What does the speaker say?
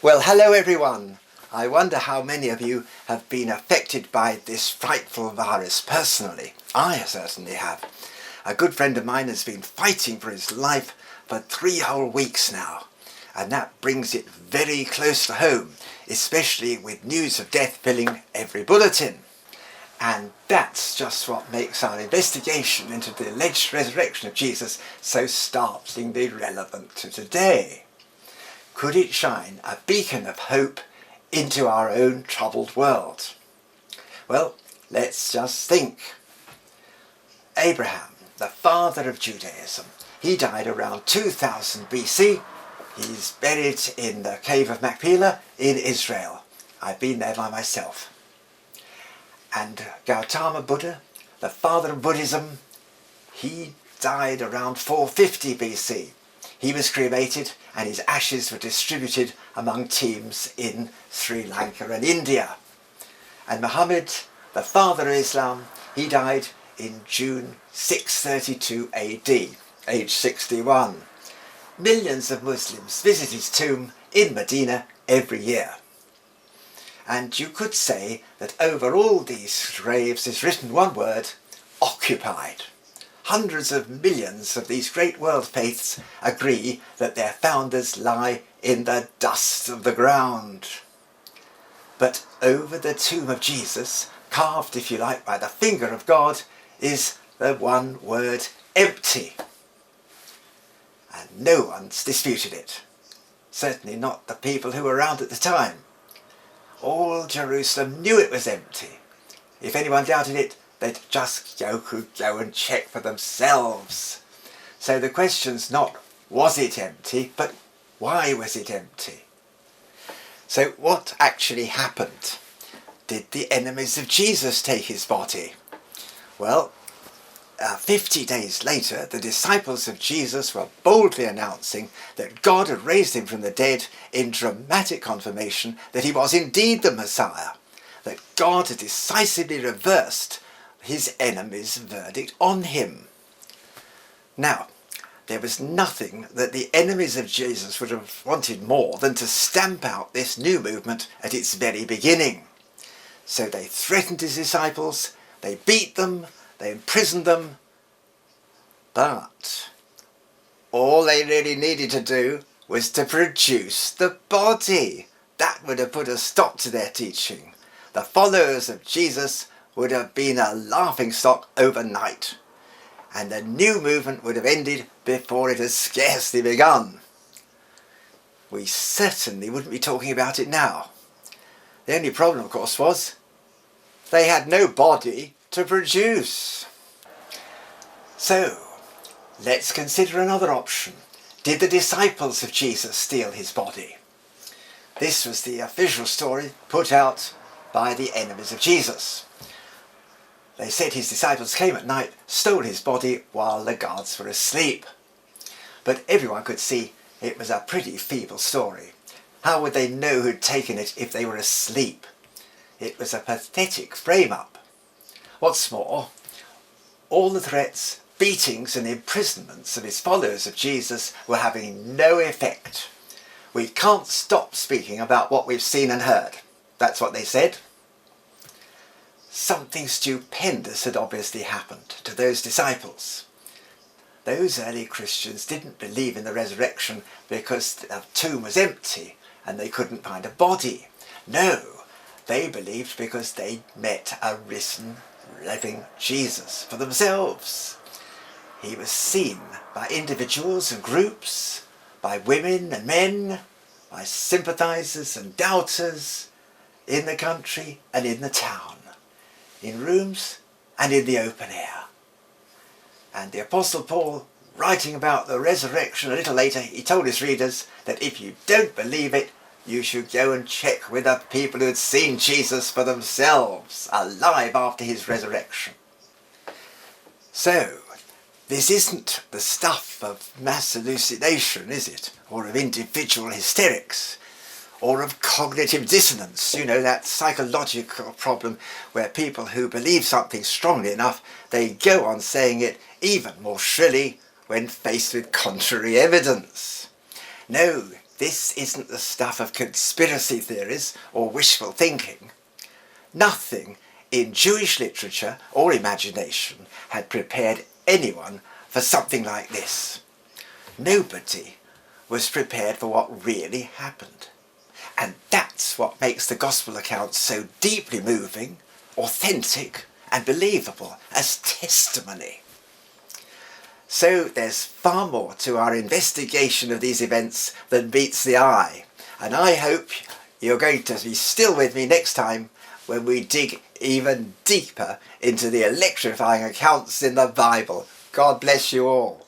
Well, hello everyone. I wonder how many of you have been affected by this frightful virus personally. I certainly have. A good friend of mine has been fighting for his life for 3 whole weeks now, and that brings it very close to home, especially with news of death filling every bulletin. And that's just what makes our investigation into the alleged resurrection of Jesus so startlingly relevant to today. Could it shine a beacon of hope into our own troubled world? Well, let's just think. Abraham, the father of Judaism, he died around 2000 BC. He's buried in the cave of Machpelah in Israel. I've been there by myself. And Gautama Buddha, the father of Buddhism, he died around 450 BC. He was cremated and his ashes were distributed among teams in Sri Lanka and India. And Muhammad, the father of Islam, he died in June 632 AD, age 61. Millions of Muslims visit his tomb in Medina every year. And you could say that over all these graves is written one word: occupied. Hundreds of millions of these great world faiths agree that their founders lie in the dust of the ground. But over the tomb of Jesus, carved, if you like, by the finger of God, is the one word: empty. And no one's disputed it. Certainly not the people who were around at the time. All Jerusalem knew it was empty. If anyone doubted it, they'd just go and check for themselves. So the question's not, was it empty, but why was it empty? So what actually happened? Did the enemies of Jesus take his body? Well, 50 days later, the disciples of Jesus were boldly announcing that God had raised him from the dead in dramatic confirmation that he was indeed the Messiah, that God had decisively reversed his enemies' verdict on him. Now, there was nothing that the enemies of Jesus would have wanted more than to stamp out this new movement at its very beginning. So they threatened his disciples, they beat them, they imprisoned them, but all they really needed to do was to produce the body. That would have put a stop to their teaching. The followers of Jesus would have been a laughingstock overnight, and the new movement would have ended before it had scarcely begun. We certainly wouldn't be talking about it now. The only problem, of course, was they had no body to produce. So, let's consider another option. Did the disciples of Jesus steal his body? This was the official story put out by the enemies of Jesus. They said his disciples came at night, stole his body while the guards were asleep. But everyone could see it was a pretty feeble story. How would they know who'd taken it if they were asleep? It was a pathetic frame-up. What's more, all the threats, beatings and imprisonments of his followers of Jesus were having no effect. We can't stop speaking about what we've seen and heard. That's what they said. Something stupendous had obviously happened to those disciples. Those early Christians didn't believe in the resurrection because the tomb was empty and they couldn't find a body. No, they believed because they met a risen, living Jesus for themselves. He was seen by individuals and groups, by women and men, by sympathisers and doubters, in the country and in the town, in rooms and in the open air. And the Apostle Paul, writing about the resurrection a little later, he told his readers that if you don't believe it, you should go and check with the people who had seen Jesus for themselves, alive after his resurrection. So, this isn't the stuff of mass hallucination, is it? Or of individual hysterics? Or of cognitive dissonance, you know, that psychological problem where people who believe something strongly enough, they go on saying it even more shrilly when faced with contrary evidence. No, This isn't the stuff of conspiracy theories or wishful thinking. Nothing in Jewish literature or imagination had prepared anyone for something like this. Nobody was prepared for what really happened. And that's what makes the gospel accounts so deeply moving, authentic and believable as testimony. So there's far more to our investigation of these events than meets the eye. And I hope you're going to be still with me next time when we dig even deeper into the electrifying accounts in the Bible. God bless you all.